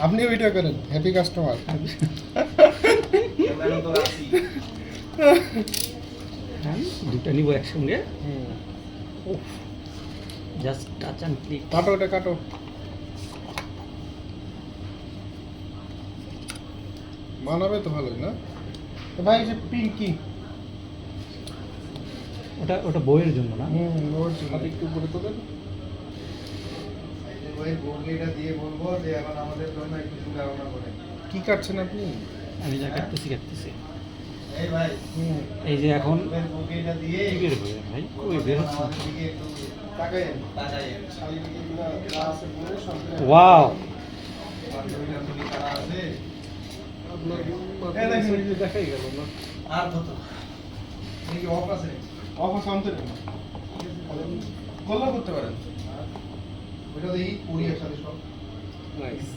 আপনি ভিডিও করেন, happy customer. হ্যাঁ, দুটো নিব একসঙ্গে। Just touch and click. কাটো, ওটা কাটো। মানাবে তো ভালোই না? তো ভাই যে পিঙ্কি, ওটা ওটা বইয়ের জন্য না? ওর হাতে একটু উপরে তোলেন। কি কাটছেন আপনি? আমি যা কাটতেছি এই যে এখন কি বের হবে ভাই? ওই বের হচ্ছে না। ওয়াও, দেখাই গেল না। অফ আছে আনতে না, কল্যাণ করতে পারেন। ওইটা দেখি পুরি একসাথে সব। নাইস।